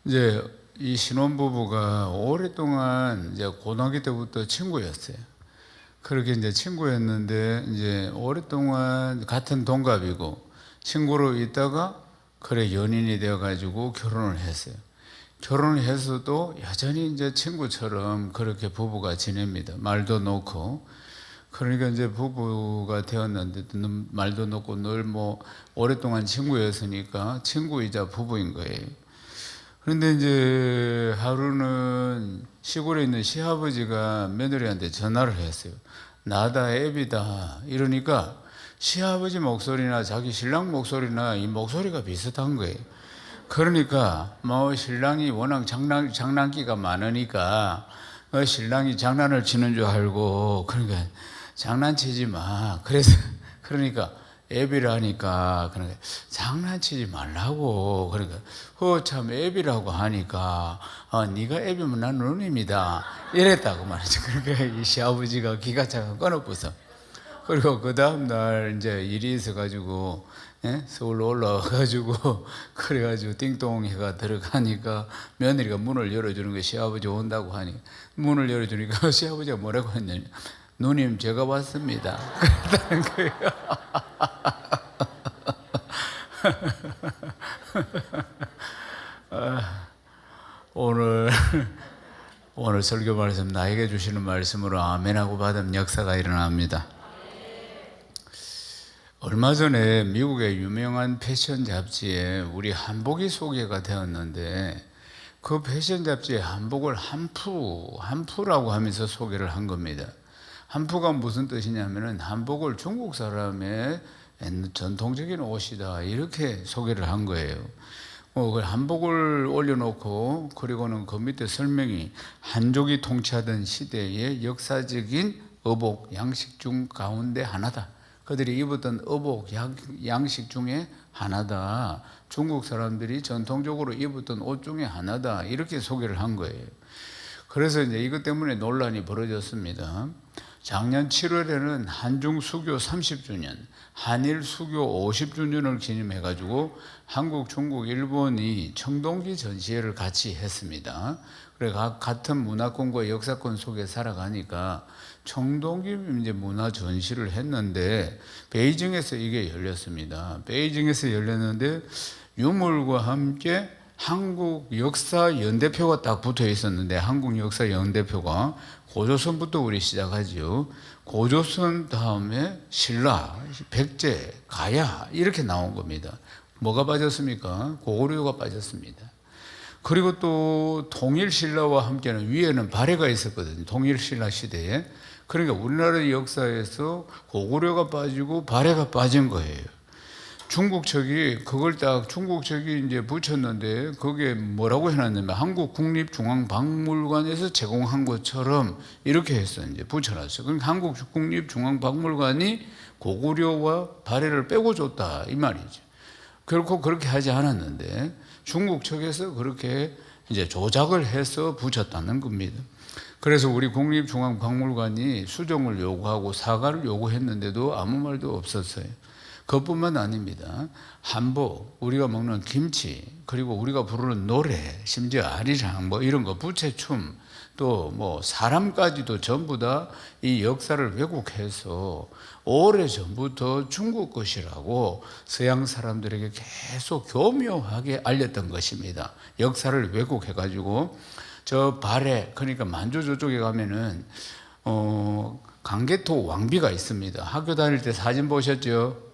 이제 이 신혼부부가 오랫동안 이제 고등학교 때부터 친구였어요. 그렇게 이제 친구였는데 이제 오랫동안 같은 동갑이고 친구로 있다가 그래 연인이 되어가지고 결혼을 했어요. 결혼을 해서도 여전히 이제 친구처럼 그렇게 부부가 지냅니다. 말도 놓고. 그러니까 이제 부부가 되었는데 말도 놓고 늘 뭐 오랫동안 친구였으니까 친구이자 부부인 거예요. 그런데 이제 하루는 시골에 있는 시아버지가 며느리한테 전화를 했어요. 나다 애비다 이러니까 시아버지 목소리나 자기 신랑 목소리나 이 목소리가 비슷한 거예요. 그러니까 뭐 신랑이 워낙 장난기가 많으니까 신랑이 장난을 치는 줄 알고 그러니까 장난치지 마. 그러니까 애비라니까 그러니까 장난치지 말라고 그러니까 참 애비라고 하니까 네가 애비면 난 누님이다 이랬다고 말이죠. 그러니까 이 시아버지가 기가 차가 끊어부서 그리고 그 다음날 이제 일이 있어가지고 서울로 올라와가지고 그래가지고 띵동 해가 들어가니까 며느리가 문을 열어주는 거예요. 시아버지 온다고 하니 문을 열어주니까 시아버지가 뭐라고 했냐면 누님 제가 왔습니다 그랬다는 거예요. 오늘 설교 말씀 나에게 주시는 말씀으로 아멘하고 받은 역사가 일어납니다. 얼마 전에 미국의 유명한 패션 잡지에 우리 한복이 소개가 되었는데 그 패션 잡지에 한복을 한푸라고 하면서 소개를 한 겁니다. 한푸가 무슨 뜻이냐면은 한복을 중국 사람의 전통적인 옷이다 이렇게 소개를 한 거예요. 한복을 올려놓고 그리고는 그 밑에 설명이 한족이 통치하던 시대의 역사적인 의복 양식 중 가운데 하나다. 그들이 입었던 의복 양식 중에 하나다. 중국 사람들이 전통적으로 입었던 옷 중에 하나다. 이렇게 소개를 한 거예요. 그래서 이제 이것 때문에 논란이 벌어졌습니다. 작년 7월에는 한중 수교 30주년, 한일 수교 50주년을 기념해가지고 한국, 중국, 일본이 청동기 전시회를 같이 했습니다. 그래 같은 문화권과 역사권 속에 살아가니까 청동기 이제 문화 전시를 했는데 베이징에서 이게 열렸습니다. 베이징에서 열렸는데 유물과 함께 한국 역사 연대표가 딱 붙어 있었는데 한국 역사 연대표가 고조선부터 우리 시작하죠. 고조선 다음에 신라, 백제, 가야 이렇게 나온 겁니다. 뭐가 빠졌습니까? 고구려가 빠졌습니다. 그리고 또 통일신라와 함께는 위에는 발해가 있었거든요. 통일신라 시대에. 그러니까 우리나라 역사에서 고구려가 빠지고 발해가 빠진 거예요. 중국 측이 그걸 딱 중국 측이 이제 붙였는데 그게 뭐라고 해놨냐면 한국 국립중앙박물관에서 제공한 것처럼 이렇게 해서 이제 붙여놨어요. 그럼 한국 국립중앙박물관이 고구려와 발해를 빼고 줬다 이 말이죠. 결코 그렇게 하지 않았는데 중국 측에서 그렇게 이제 조작을 해서 붙였다는 겁니다. 그래서 우리 국립중앙박물관이 수정을 요구하고 사과를 요구했는데도 아무 말도 없었어요. 그것뿐만 아닙니다. 한복, 우리가 먹는 김치, 그리고 우리가 부르는 노래, 심지어 아리랑 뭐 이런 거, 부채춤, 또 뭐 사람까지도 전부 다 이 역사를 왜곡해서 오래전부터 중국 것이라고 서양 사람들에게 계속 교묘하게 알렸던 것입니다. 역사를 왜곡해가지고 저 발해, 그러니까 만주 저쪽에 가면은 강개토 왕비가 있습니다. 학교 다닐 때 사진 보셨죠?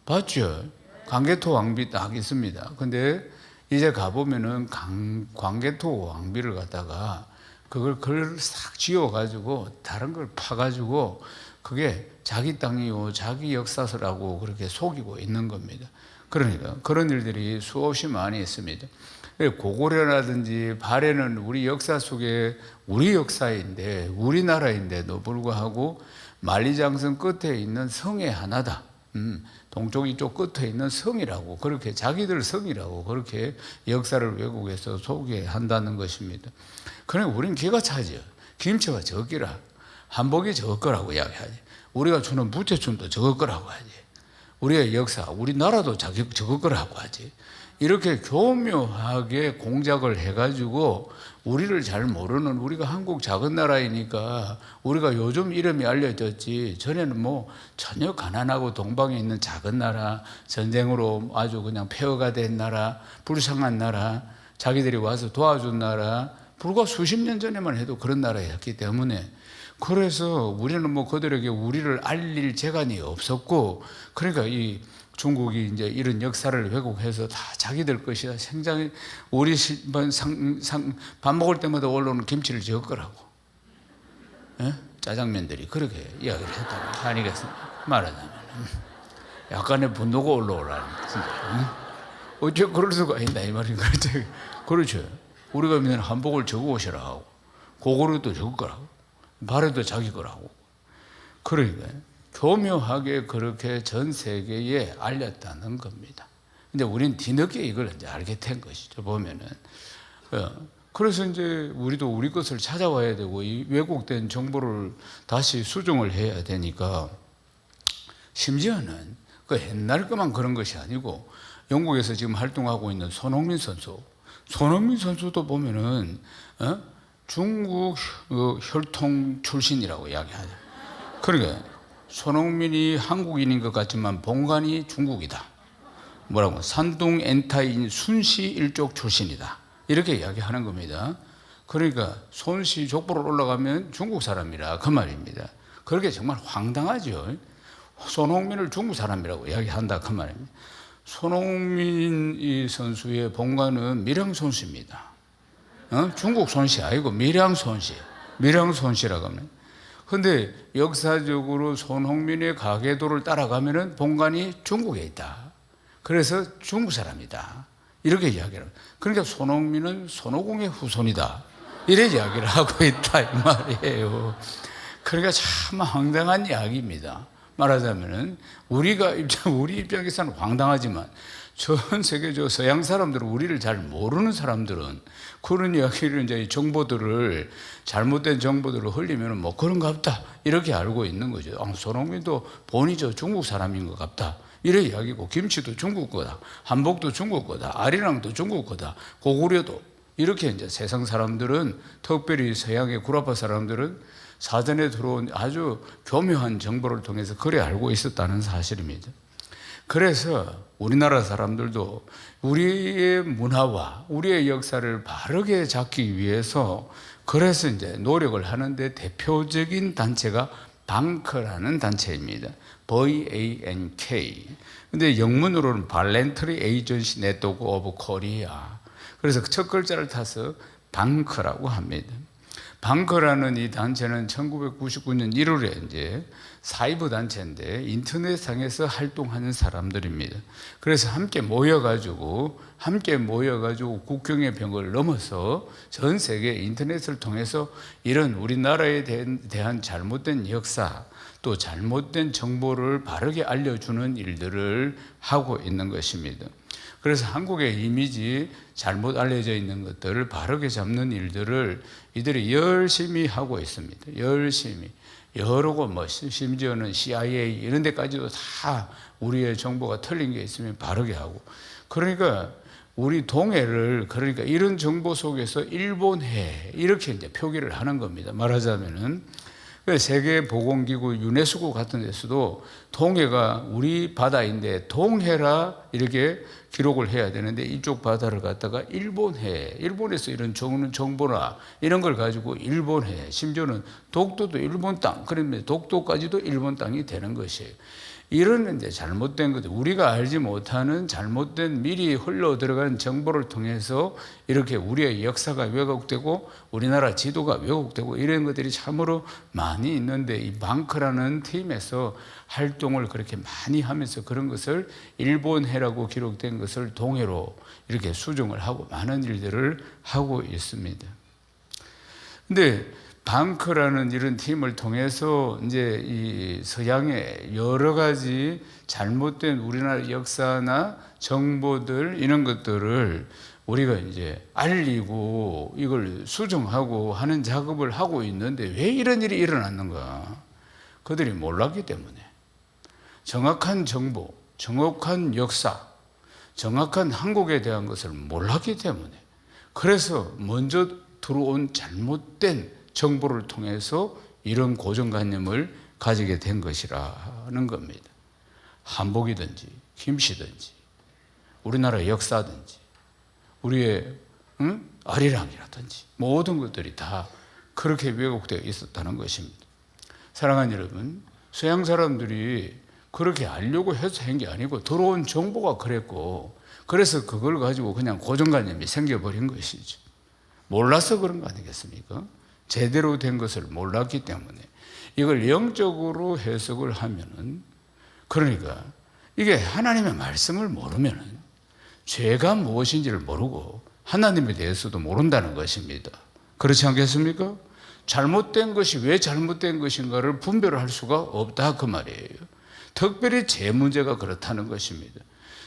봤죠? 광개토 왕비 딱 있습니다. 근데 이제 가보면은 광개토 왕비를 갖다가 그걸 글을 싹 지워가지고 다른 걸 파가지고 그게 자기 땅이요, 자기 역사서라고 그렇게 속이고 있는 겁니다. 그러니까 그런 일들이 수없이 많이 있습니다. 고구려라든지 발해는 우리 역사 속에 우리 역사인데 우리나라인데도 불구하고 만리장성 끝에 있는 성의 하나다. 동쪽 이쪽 끝에 있는 성이라고 그렇게 자기들 성이라고 그렇게 역사를 왜곡해서 소개한다는 것입니다. 그러니까 우리는 기가 차죠. 김치가 적기라 한복이 적을 거라고 이야기하지. 우리가 추는 부채춤도 적을 거라고 하지. 우리의 역사, 우리나라도 적을 거라고 하지. 이렇게 교묘하게 공작을 해가지고 우리를 잘 모르는, 우리가 한국 작은 나라이니까 우리가 요즘 이름이 알려졌지, 전에는 뭐 전혀 가난하고 동방에 있는 작은 나라, 전쟁으로 아주 그냥 폐허가 된 나라, 불쌍한 나라, 자기들이 와서 도와준 나라, 불과 수십 년 전에만 해도 그런 나라였기 때문에, 그래서 우리는 뭐 그들에게 우리를 알릴 재간이 없었고, 그러니까 이 중국이 이제 이런 역사를 왜곡해서 다 자기들 것이야. 생장에 우리 밥 먹을 때마다 올라오는 김치를 적을 거라고. 예? 짜장면들이 그렇게 이야기를 했다고 아니겠습니까? 말하자면 약간의 분노가 올라오라는 진짜. 어째 그럴 수가 있나 이 말인 거죠. 그렇죠. 우리가 믿는 한복을 적어 오시라 하고, 고구려도 적을 거라고, 발에도 자기 거라고. 그러니까 교묘하게 그렇게 전 세계에 알렸다는 겁니다. 근데 우리는 뒤늦게 이걸 이제 알게 된 것이죠, 보면은. 그래서 이제 우리도 우리 것을 찾아와야 되고, 이 왜곡된 정보를 다시 수정을 해야 되니까, 심지어는 그 옛날 것만 그런 것이 아니고, 영국에서 지금 활동하고 있는 손흥민 선수도 보면은, 중국 혈통 출신이라고 이야기하죠. 그러니까, 손흥민이 한국인인 것 같지만 본관이 중국이다. 뭐라고? 산둥 엔타인 순씨 일족 출신이다. 이렇게 이야기하는 겁니다. 그러니까 손씨 족보로 올라가면 중국 사람이라 그 말입니다. 그렇게 정말 황당하죠. 손흥민을 중국 사람이라고 이야기한다 그 말입니다. 손흥민 이 선수의 본관은 밀양 손씨입니다. 중국 손씨 아니고 밀양 손씨라고 합니다. 근데 역사적으로 손흥민의 가계도를 따라가면은 본관이 중국에 있다. 그래서 중국 사람이다. 이렇게 이야기를. 그러니까 손흥민은 손오공의 후손이다. 이래 이야기를 하고 있다 이 말이에요. 그러니까 참 황당한 이야기입니다. 말하자면은 우리 입장에서는 황당하지만 전 세계적 서양 사람들은, 우리를 잘 모르는 사람들은 그런 이야기를, 이제 정보들을, 잘못된 정보들을 흘리면 뭐 그런가 보다 이렇게 알고 있는 거죠. 손흥민도 본이 중국 사람인 것 같다 이래 이야기고, 김치도 중국 거다, 한복도 중국 거다, 아리랑도 중국 거다, 고구려도, 이렇게 이제 세상 사람들은, 특별히 서양의 구라파 사람들은 사전에 들어온 아주 교묘한 정보를 통해서 그래 알고 있었다는 사실입니다. 그래서 우리나라 사람들도 우리의 문화와 우리의 역사를 바르게 잡기 위해서, 그래서 이제 노력을 하는데 대표적인 단체가 방크라는 단체입니다. VANK. 근데 영문으로는 Voluntary Agency Network of Korea. 그래서 첫 글자를 타서 방크라고 합니다. 방크라는 이 단체는 1999년 1월에 이제 사이버 단체인데 인터넷상에서 활동하는 사람들입니다. 그래서 함께 모여가지고 국경의 벽을 넘어서 전 세계 인터넷을 통해서 이런 우리나라에 대한 잘못된 역사, 또 잘못된 정보를 바르게 알려주는 일들을 하고 있는 것입니다. 그래서 한국의 이미지, 잘못 알려져 있는 것들을 바르게 잡는 일들을 이들이 열심히 하고 있습니다. 열심히. 여러 곳, 심지어는 CIA 이런 데까지도 다 우리의 정보가 틀린 게 있으면 바르게 하고. 그러니까 우리 동해를, 그러니까 이런 정보 속에서 일본해 이렇게 이제 표기를 하는 겁니다. 말하자면은 세계보건기구 유네스코 같은 데서도 동해가 우리 바다인데 동해라 이렇게 기록을 해야 되는데, 이쪽 바다를 갖다가 일본해, 일본에서 이런 정보나 이런 걸 가지고 일본해, 심지어는 독도도 일본 땅, 그러면 독도까지도 일본 땅이 되는 것이에요. 이런 이제 잘못된 것들, 우리가 알지 못하는 잘못된 미리 흘러 들어간 정보를 통해서 이렇게 우리의 역사가 왜곡되고 우리나라 지도가 왜곡되고 이런 것들이 참으로 많이 있는데, 이 방크라는 팀에서 활동을 그렇게 많이 하면서 그런 것을 일본해라고 기록된 것을 동해로 이렇게 수정을 하고 많은 일들을 하고 있습니다. 근데 방크라는 이런 팀을 통해서 이제 이 서양의 여러 가지 잘못된 우리나라 역사나 정보들 이런 것들을 우리가 이제 알리고 이걸 수정하고 하는 작업을 하고 있는데, 왜 이런 일이 일어났는가? 그들이 몰랐기 때문에. 정확한 정보, 정확한 역사, 정확한 한국에 대한 것을 몰랐기 때문에, 그래서 먼저 들어온 잘못된 정보를 통해서 이런 고정관념을 가지게 된 것이라는 겁니다. 한복이든지 김씨든지 우리나라의 역사든지 우리의 아리랑이라든지 모든 것들이 다 그렇게 왜곡되어 있었다는 것입니다. 사랑하는 여러분, 서양 사람들이 그렇게 알려고 해서 한 게 아니고 들어온 정보가 그랬고, 그래서 그걸 가지고 그냥 고정관념이 생겨버린 것이죠. 몰라서 그런 거 아니겠습니까? 제대로 된 것을 몰랐기 때문에. 이걸 영적으로 해석을 하면은, 그러니까 이게 하나님의 말씀을 모르면은 죄가 무엇인지를 모르고 하나님에 대해서도 모른다는 것입니다. 그렇지 않겠습니까? 잘못된 것이 왜 잘못된 것인가를 분별할 수가 없다 그 말이에요. 특별히 죄 문제가 그렇다는 것입니다.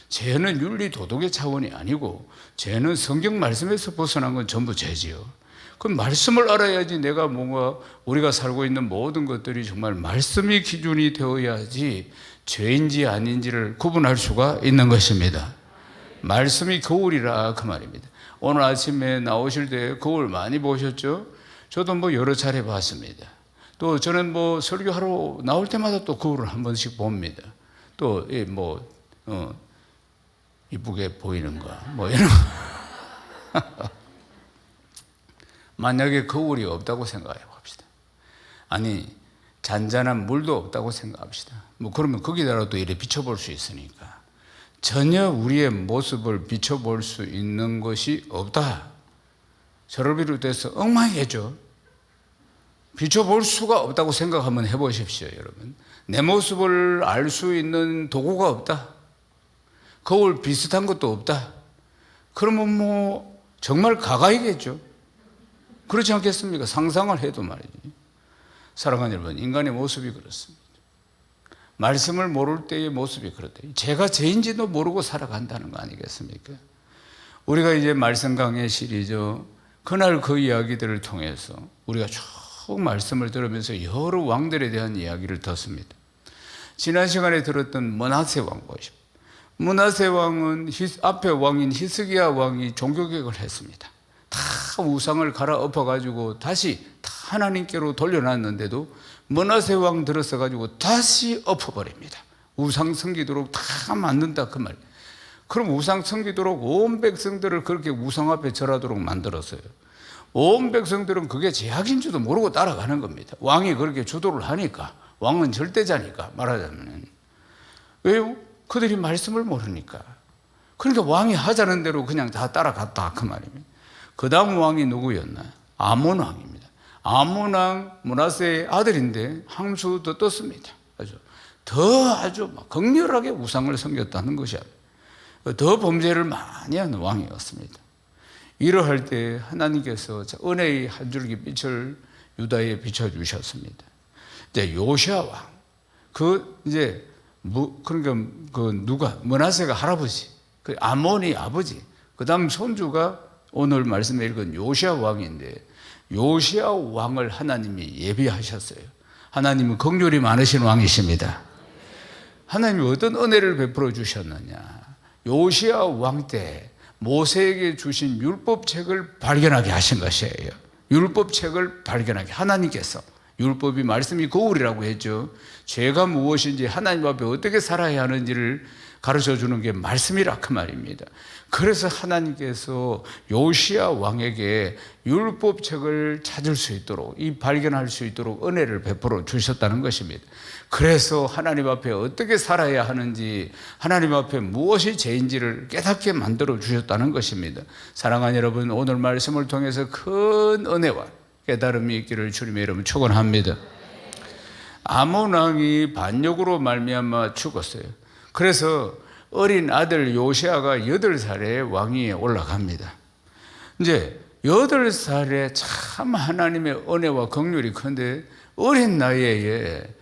죄는 윤리 도덕의 차원이 아니고 죄는 성경 말씀에서 벗어난 건 전부 죄지요. 그럼 말씀을 알아야지 내가 뭔가 우리가 살고 있는 모든 것들이 정말 말씀이 기준이 되어야지 죄인지 아닌지를 구분할 수가 있는 것입니다. 말씀이 거울이라 그 말입니다. 오늘 아침에 나오실 때 거울 많이 보셨죠? 저도 뭐 여러 차례 봤습니다. 또 저는 뭐 설교하러 나올 때마다 또 거울을 한 번씩 봅니다. 또 이쁘게 보이는가 뭐 이런 만약에 거울이 없다고 생각해 봅시다. 아니 잔잔한 물도 없다고 생각합시다. 뭐 그러면 거기다가도 이렇게 비춰볼 수 있으니까 전혀 우리의 모습을 비춰볼 수 있는 것이 없다. 저를 비롯해서 엉망이겠죠. 비춰볼 수가 없다고 생각하면 해보십시오, 여러분. 내 모습을 알 수 있는 도구가 없다. 거울 비슷한 것도 없다. 그러면 뭐 정말 가가이겠죠. 그렇지 않겠습니까? 상상을 해도 말이지. 사랑하는 여러분, 인간의 모습이 그렇습니다. 말씀을 모를 때의 모습이 그렇다. 제가 죄인지도 모르고 살아간다는 거 아니겠습니까? 우리가 이제 말씀 강의 시리즈, 그날 그 이야기들을 통해서 우리가 쭉 말씀을 들으면서 여러 왕들에 대한 이야기를 듣습니다. 지난 시간에 들었던 므낫세 왕 보십시오. 므낫세 왕은 앞에 왕인 히스기야 왕이 종교개혁을 했습니다. 다 우상을 갈아엎어가지고 다시 다 하나님께로 돌려놨는데도 므낫세 왕 들어서가지고 다시 엎어버립니다. 우상 섬기도록 다 만든다 그 말. 그럼 우상 섬기도록 온 백성들을 그렇게 우상 앞에 절하도록 만들었어요. 온 백성들은 그게 제약인 줄도 모르고 따라가는 겁니다. 왕이 그렇게 주도를 하니까, 왕은 절대자니까 말하자면. 왜요? 그들이 말씀을 모르니까. 그러니까 왕이 하자는 대로 그냥 다 따라갔다 그 말입니다. 그 다음 왕이 누구였나요? 아몬 왕입니다. 아몬 왕 므낫세의 아들인데 함수도 떴습니다. 아주 극렬하게 우상을 섬겼다는 것이야. 더 범죄를 많이 하는 왕이었습니다. 이러할 때 하나님께서 은혜의 한 줄기 빛을 유다에 비춰주셨습니다. 이제 요시아 왕, 누가 므낫세가 할아버지, 그 아몬이 아버지, 그 다음 손주가 오늘 말씀에 읽은 요시아 왕인데, 요시아 왕을 하나님이 예비하셨어요. 하나님은 긍휼이 많으신 왕이십니다. 하나님이 어떤 은혜를 베풀어 주셨느냐? 요시아 왕 때 모세에게 주신 율법책을 발견하게 하신 것이에요. 율법책을 발견하게 하나님께서, 율법이 말씀이 거울이라고 했죠. 죄가 무엇인지 하나님 앞에 어떻게 살아야 하는지를 가르쳐 주는 게 말씀이라 그 말입니다. 그래서 하나님께서 요시아 왕에게 율법책을 찾을 수 있도록, 발견할 수 있도록 은혜를 베풀어 주셨다는 것입니다. 그래서 하나님 앞에 어떻게 살아야 하는지, 하나님 앞에 무엇이 죄인지를 깨닫게 만들어 주셨다는 것입니다. 사랑하는 여러분, 오늘 말씀을 통해서 큰 은혜와 깨달음이 있기를 주님의 이름으로 축원합니다. 아몬 왕이 반역으로 말미암아 죽었어요. 그래서 어린 아들 요시아가 8살에 왕위에 올라갑니다. 이제 8살에 참 하나님의 은혜와 긍휼이 큰데, 어린 나이에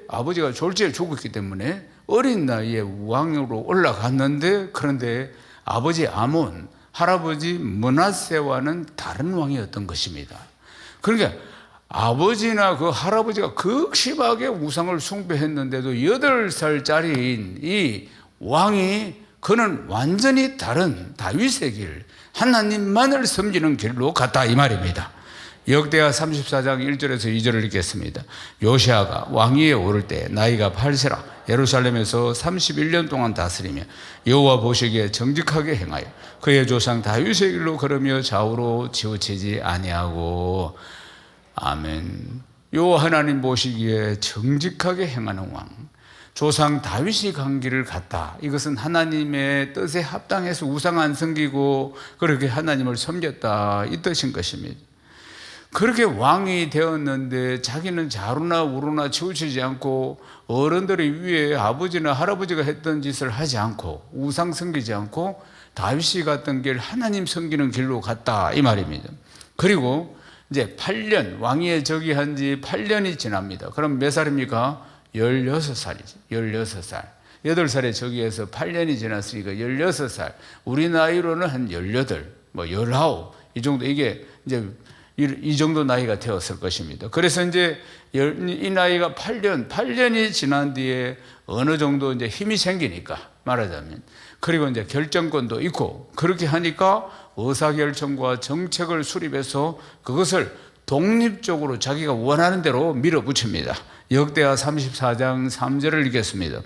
아버지가 졸지에 죽었기 때문에 어린 나이에 왕으로 올라갔는데, 그런데 아버지 아몬, 할아버지 므낫세와는 다른 왕이었던 것입니다. 그러니까 아버지나 그 할아버지가 극심하게 우상을 숭배했는데도 8살짜리인 이 왕이 그는 완전히 다른 다윗의 길, 하나님만을 섬기는 길로 갔다 이 말입니다. 역대하 34장 1절에서 2절을 읽겠습니다. 요시아가 왕위에 오를 때 나이가 8세라 예루살렘에서 31년 동안 다스리며 여호와 보시기에 정직하게 행하여 그의 조상 다윗의 길로 걸으며 좌우로 치우치지 아니하고. 아멘. 여호와 하나님 보시기에 정직하게 행하는 왕, 조상 다윗이 간 길을 갔다. 이것은 하나님의 뜻에 합당해서 우상 안 섬기고 그렇게 하나님을 섬겼다 이 뜻인 것입니다. 그렇게 왕이 되었는데 자기는 좌로나 우로나 치우치지 않고 어른들이 위에 아버지나 할아버지가 했던 짓을 하지 않고 우상 섬기지 않고 다윗이 갔던 길, 하나님 섬기는 길로 갔다 이 말입니다. 그리고 이제 8년, 왕위에 즉위한 지 8년이 지납니다. 그럼 몇 살입니까? 16살이지. 16살. 8살에 즉위해서 8년이 지났으니까 16살. 우리 나이로는 한 18, 19, 이 정도, 이게 이제 이 정도 나이가 되었을 것입니다. 그래서 이제 이 나이가 8년이 지난 뒤에 어느 정도 이제 힘이 생기니까 말하자면, 그리고 이제 결정권도 있고 그렇게 하니까 의사결정과 정책을 수립해서 그것을 독립적으로 자기가 원하는 대로 밀어붙입니다. 역대하 34장 3절을 읽겠습니다.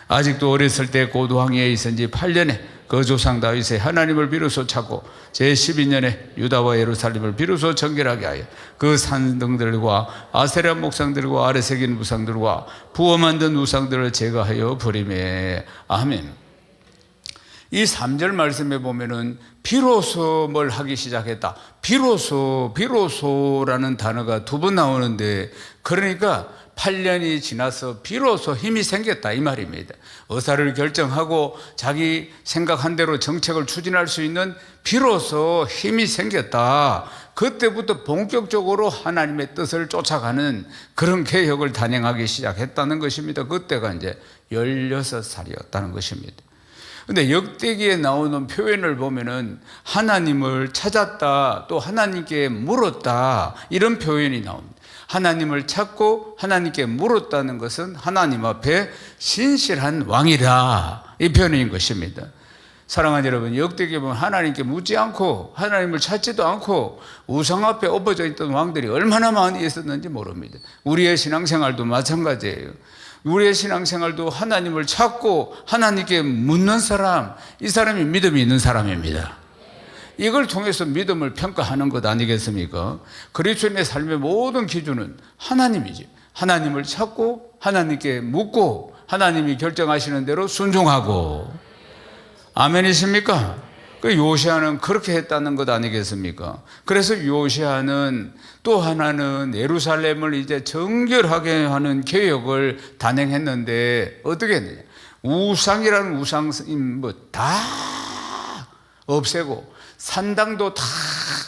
아직도 어렸을 때 곧 왕위에 있은 지 8년에 그 조상 다윗의 하나님을 비로소 찾고 제12년에 유다와 예루살렘을 비로소 정결하게 하여 그 산등들과 아세라 목상들과 아래 새긴 우상들과 부어 만든 우상들을 제거하여 버리매. 아멘. 이 3절 말씀에 보면은 비로소 뭘 하기 시작했다. 비로소라는 단어가 2번 나오는데, 그러니까 8년이 지나서 비로소 힘이 생겼다 이 말입니다. 의사를 결정하고 자기 생각한 대로 정책을 추진할 수 있는 비로소 힘이 생겼다. 그때부터 본격적으로 하나님의 뜻을 쫓아가는 그런 개혁을 단행하기 시작했다는 것입니다. 그때가 이제 16살이었다는 것입니다. 근데 역대기에 나오는 표현을 보면은 하나님을 찾았다, 또 하나님께 물었다, 이런 표현이 나옵니다. 하나님을 찾고 하나님께 물었다는 것은 하나님 앞에 신실한 왕이라, 이 표현인 것입니다. 사랑하는 여러분, 역대기에 보면 하나님께 묻지 않고 하나님을 찾지도 않고 우상 앞에 엎어져 있던 왕들이 얼마나 많이 있었는지 모릅니다. 우리의 신앙생활도 마찬가지예요. 우리의 신앙생활도 하나님을 찾고 하나님께 묻는 사람, 이 사람이 믿음이 있는 사람입니다. 이걸 통해서 믿음을 평가하는 것 아니겠습니까? 그리스도인의 삶의 모든 기준은 하나님이지. 하나님을 찾고 하나님께 묻고 하나님이 결정하시는 대로 순종하고. 아멘이십니까? 그 요시아는 그렇게 했다는 것 아니겠습니까? 그래서 요시아는 또 하나는 예루살렘을 이제 정결하게 하는 개혁을 단행했는데 어떻게 했느냐? 우상이라는 우상 다 없애고 산당도 다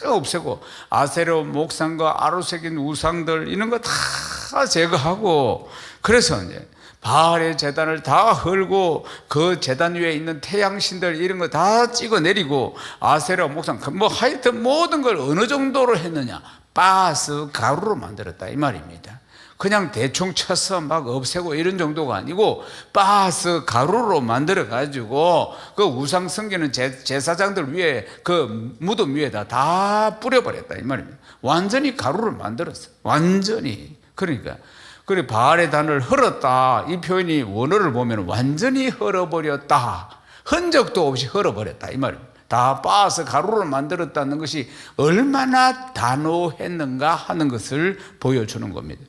없애고 아세라 목상과 아로 새긴 우상들 이런 거 다 제거하고, 그래서 이제 바알의 제단을 다 헐고 그 제단 위에 있는 태양신들 이런 거 다 찍어내리고 아세라 목상 하여튼 모든 걸 어느 정도로 했느냐? 바스 가루로 만들었다 이 말입니다. 그냥 대충 쳐서 막 없애고 이런 정도가 아니고 바스 가루로 만들어 가지고 그 우상 섬기는 제사장들 위에 그 무덤 위에다 다 뿌려버렸다 이 말입니다. 완전히 가루를 만들었어. 완전히. 그러니까 그래 바알의 단을 헐었다, 이 표현이 원어를 보면 완전히 헐어버렸다, 흔적도 없이 헐어버렸다 이 말입니다. 다 빻아서 가루를 만들었다는 것이 얼마나 단호했는가 하는 것을 보여주는 겁니다.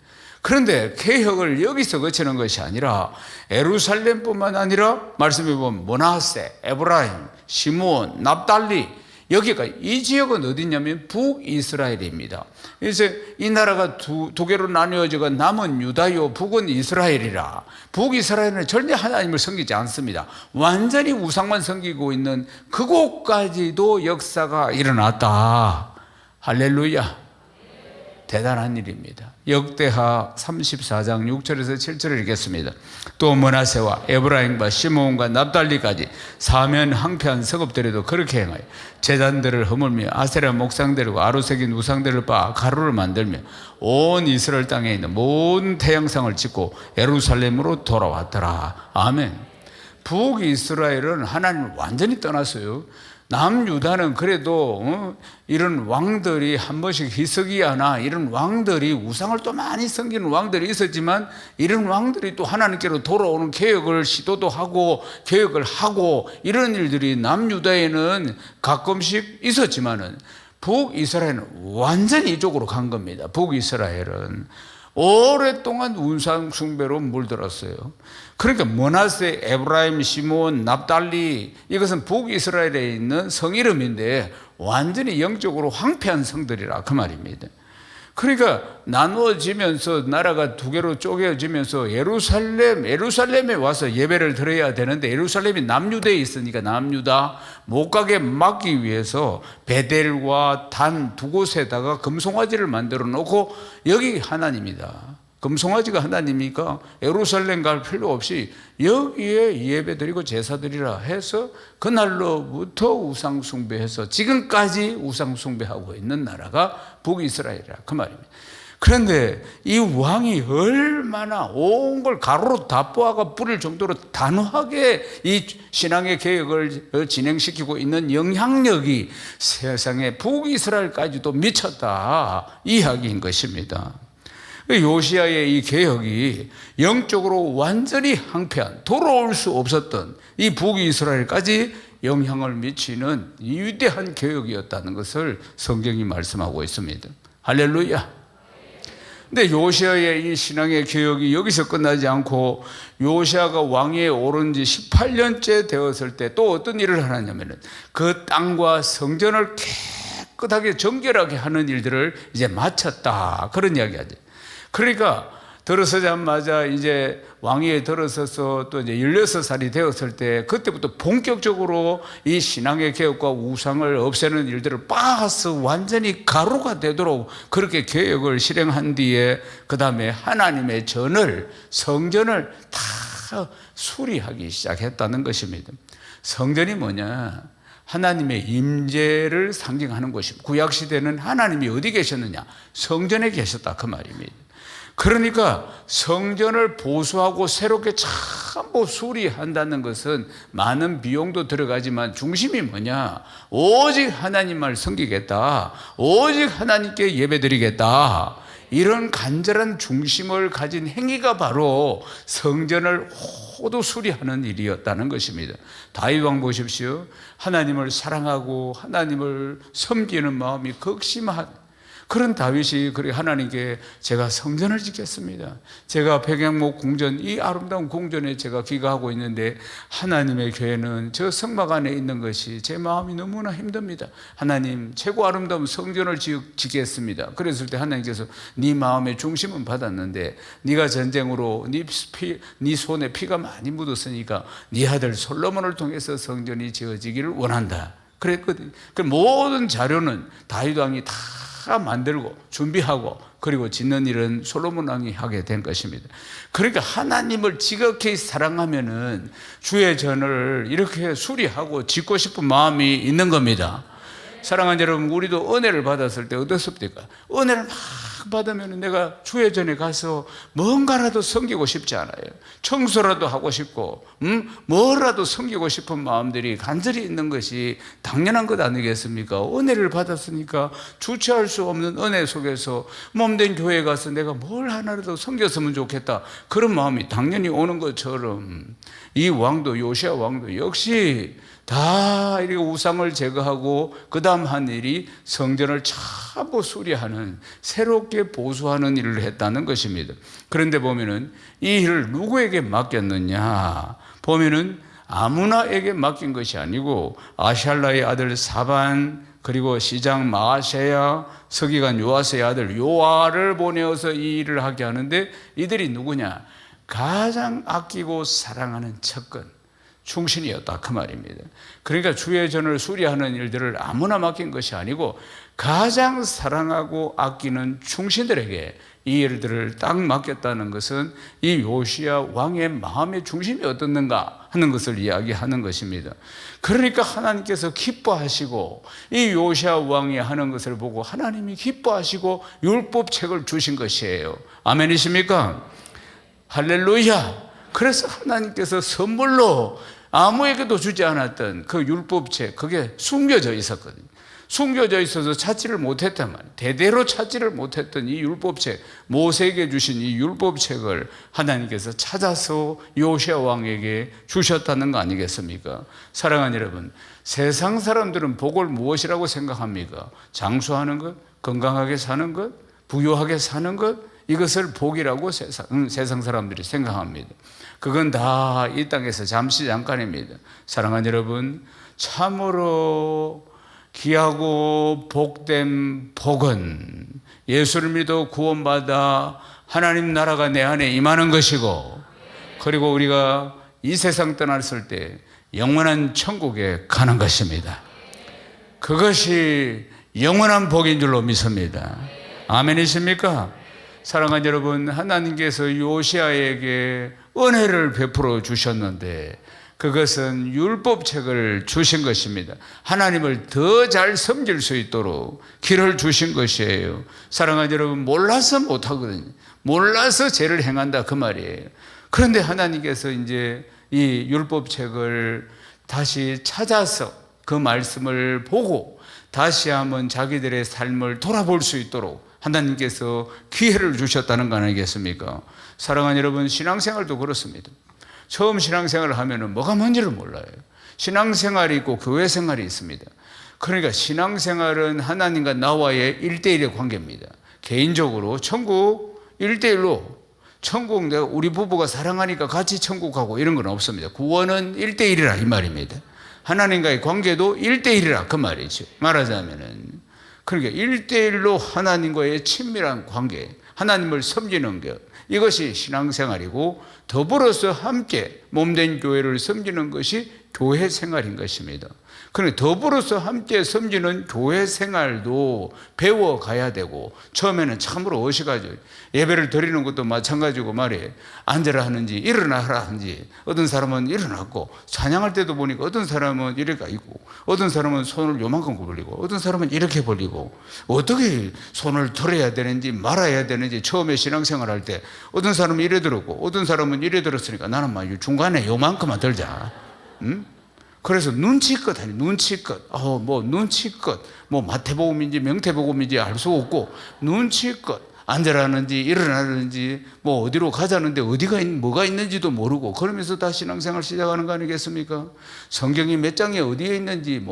그런데 개혁을 여기서 거치는 것이 아니라 예루살렘뿐만 아니라 말씀해 보면 므낫세, 에브라임, 시므온, 납달리, 여기가 이 지역은 어디냐면 북이스라엘입니다. 이제 이 나라가 두 개로 나뉘어지고 남은 유다요, 북은 이스라엘이라. 북이스라엘은 절대 하나님을 섬기지 않습니다. 완전히 우상만 섬기고 있는 그곳까지도 역사가 일어났다. 할렐루야. 대단한 일입니다. 역대하 34장 6절에서 7절을 읽겠습니다. 또 므낫세와 에브라임과 시므온과 납달리까지 사면 항폐한 서급들에도 그렇게 행하여 제단들을 허물며 아세라 목상들과 아로 새긴 우상들을 빻아 가루를 만들며 온 이스라엘 땅에 있는 모든 태양상을 짓고 예루살렘으로 돌아왔더라. 아멘. 북이스라엘은 하나님을 완전히 떠났어요. 남유다는 그래도 이런 왕들이 한 번씩 히스기야나 이런 왕들이 우상을 또 많이 섬기는 왕들이 있었지만, 이런 왕들이 또 하나님께로 돌아오는 개혁을 시도도 하고 개혁을 하고 이런 일들이 남유다에는 가끔씩 있었지만은 북이스라엘은 완전히 이쪽으로 간 겁니다. 북이스라엘은 오랫동안 우상 숭배로 물들었어요. 그러니까 므낫세, 에브라임, 시몬, 납달리, 이것은 북이스라엘에 있는 성 이름인데 완전히 영적으로 황폐한 성들이라 그 말입니다. 그러니까 나누어지면서 나라가 두 개로 쪼개지면서 예루살렘에 와서 예배를 드려야 되는데, 예루살렘이 남유다에 있으니까 남유다 못 가게 막기 위해서 베델과 단 두 곳에다가 금송아지를 만들어 놓고, 여기 하나님이다, 금송아지가 하나님이니까 예루살렘 갈 필요 없이 여기에 예배 드리고 제사 드리라 해서 그날로부터 우상 숭배해서 지금까지 우상 숭배하고 있는 나라가 북이스라엘이라 그 말입니다. 그런데 이 왕이 얼마나 온 걸 가로로 다 뽑아가 뿌릴 정도로 단호하게 이 신앙의 개혁을 진행시키고 있는 영향력이 세상에 북이스라엘까지도 미쳤다, 이 이야기인 것입니다. 요시야의 이 개혁이 영적으로 완전히 항폐한, 돌아올 수 없었던 이 북이스라엘까지 영향을 미치는 위대한 개혁이었다는 것을 성경이 말씀하고 있습니다. 할렐루야. 근데 요시야의 이 신앙의 개혁이 여기서 끝나지 않고, 요시야가 왕위에 오른 지 18년째 되었을 때 또 어떤 일을 하느냐면, 그 땅과 성전을 깨끗하게 정결하게 하는 일들을 이제 마쳤다, 그런 이야기하죠. 그러니까 들어서자마자 이제 왕위에 들어서서 또 이제 16살이 되었을 때, 그때부터 본격적으로 이 신앙의 개혁과 우상을 없애는 일들을 빠스 완전히 가루가 되도록 그렇게 개혁을 실행한 뒤에, 그 다음에 하나님의 전을, 성전을 다 수리하기 시작했다는 것입니다. 성전이 뭐냐? 하나님의 임재를 상징하는 것입니다. 구약시대는 하나님이 어디 계셨느냐? 성전에 계셨다, 그 말입니다. 그러니까 성전을 보수하고 새롭게 전부 수리한다는 것은 많은 비용도 들어가지만 중심이 뭐냐? 오직 하나님을 섬기겠다, 오직 하나님께 예배드리겠다, 이런 간절한 중심을 가진 행위가 바로 성전을 모두 수리하는 일이었다는 것입니다. 다윗 왕 보십시오. 하나님을 사랑하고 하나님을 섬기는 마음이 극심한 그런 다윗이 그렇게 하나님께 제가 성전을 짓겠습니다, 제가 백양목 궁전, 이 아름다운 궁전에 제가 귀가하고 있는데 하나님의 교회는 저 성막 안에 있는 것이 제 마음이 너무나 힘듭니다, 하나님 최고 아름다운 성전을 짓겠습니다. 그랬을 때 하나님께서 네 마음의 중심은 받았는데 네가 전쟁으로 네 손에 피가 많이 묻었으니까 네 아들 솔로몬을 통해서 성전이 지어지기를 원한다 그랬거든요. 그 모든 자료는 다윗 왕이 다 만들고 준비하고 그리고 짓는 일은 솔로몬 왕이 하게 된 것입니다. 그러니까 하나님을 지극히 사랑하면은 주의 전을 이렇게 수리하고 짓고 싶은 마음이 있는 겁니다. 사랑하는 여러분, 우리도 은혜를 받았을 때 어떻습니까? 은혜를 막 받으면 내가 주의 전에 가서 뭔가라도 섬기고 싶지 않아요? 청소라도 하고 싶고 뭐라도 섬기고 싶은 마음들이 간절히 있는 것이 당연한 것 아니겠습니까? 은혜를 받았으니까 주체할 수 없는 은혜 속에서 몸된 교회에 가서 내가 뭘 하나라도 섬겼으면 좋겠다, 그런 마음이 당연히 오는 것처럼 이 왕도, 요시야 왕도 역시 다 이렇게 우상을 제거하고 그 다음 한 일이 성전을 전부 수리하는, 새롭게 보수하는 일을 했다는 것입니다. 그런데 보면은 이 일을 누구에게 맡겼느냐 보면은 아무나에게 맡긴 것이 아니고 아샬라의 아들 사반, 그리고 시장 마아세야, 서기관 요아스의 아들 요아를 보내어서 이 일을 하게 하는데, 이들이 누구냐? 가장 아끼고 사랑하는 척근 충신이었다, 그 말입니다. 그러니까 주의 전을 수리하는 일들을 아무나 맡긴 것이 아니고 가장 사랑하고 아끼는 충신들에게 이 일들을 딱 맡겼다는 것은 이 요시야 왕의 마음의 중심이 어떻는가 하는 것을 이야기하는 것입니다. 그러니까 하나님께서 기뻐하시고 이 요시야 왕이 하는 것을 보고 하나님이 기뻐하시고 율법책을 주신 것이에요. 아멘이십니까? 할렐루야. 그래서 하나님께서 선물로 아무에게도 주지 않았던 그 율법책, 그게 숨겨져 있었거든요. 숨겨져 있어서 찾지를 못했단 말이에요. 대대로 찾지를 못했던 이 율법책, 모세에게 주신 이 율법책을 하나님께서 찾아서 요시아 왕에게 주셨다는 거 아니겠습니까? 사랑하는 여러분, 세상 사람들은 복을 무엇이라고 생각합니까? 장수하는 것, 건강하게 사는 것, 부유하게 사는 것, 이것을 복이라고 세상 사람들이 생각합니다. 그건 다 이 땅에서 잠깐입니다. 사랑하는 여러분, 참으로 귀하고 복된 복은 예수를 믿어 구원받아 하나님 나라가 내 안에 임하는 것이고, 그리고 우리가 이 세상 떠났을 때 영원한 천국에 가는 것입니다. 그것이 영원한 복인 줄로 믿습니다. 아멘이십니까? 사랑하는 여러분, 하나님께서 요시아에게 은혜를 베풀어 주셨는데 그것은 율법책을 주신 것입니다. 하나님을 더 잘 섬길 수 있도록 길을 주신 것이에요. 사랑하는 여러분, 몰라서 못하거든요. 몰라서 죄를 행한다 그 말이에요. 그런데 하나님께서 이제 이 율법책을 다시 찾아서 그 말씀을 보고 다시 한번 자기들의 삶을 돌아볼 수 있도록 하나님께서 기회를 주셨다는 거 아니겠습니까? 사랑하는 여러분, 신앙생활도 그렇습니다. 처음 신앙생활을 하면 뭐가 뭔지를 몰라요. 신앙생활이 있고 교회생활이 있습니다. 그러니까 신앙생활은 하나님과 나와의 1대1의 관계입니다. 개인적으로 천국 1대1로, 천국 내가 우리 부부가 사랑하니까 같이 천국 가고 이런 건 없습니다. 구원은 1대1이라 이 말입니다. 하나님과의 관계도 1대1이라 그 말이죠. 말하자면은, 그러니까 1대1로 하나님과의 친밀한 관계, 하나님을 섬기는 것, 이것이 신앙생활이고, 더불어서 함께 몸된 교회를 섬기는 것이 교회 생활인 것입니다. 그런데 더불어서 함께 섬기는 교회 생활도 배워가야 되고, 처음에는 참으로 어식하죠. 예배를 드리는 것도 마찬가지고 말이에요. 앉으라 하는지 일어나라 하는지, 어떤 사람은 일어났고, 찬양할 때도 보니까 어떤 사람은 이렇게 있고, 어떤 사람은 손을 요만큼 벌리고, 어떤 사람은 이렇게 벌리고, 어떻게 손을 털어야 되는지 말아야 되는지 처음에 신앙생활 할 때 어떤 사람은 이래 들었고 어떤 사람은 이래 들었으니까 나는 막 중간에 요만큼만 들자. 그래서 눈치껏 하니 눈치껏, 눈치껏, 마태복음인지 명태복음인지 알 수 없고, 눈치껏 앉으라는지 일어나는지, 어디로 가자는데 뭐가 있는지도 모르고, 그러면서 다 신앙생활 시작하는 거 아니겠습니까? 성경이 몇 장에 어디에 있는지,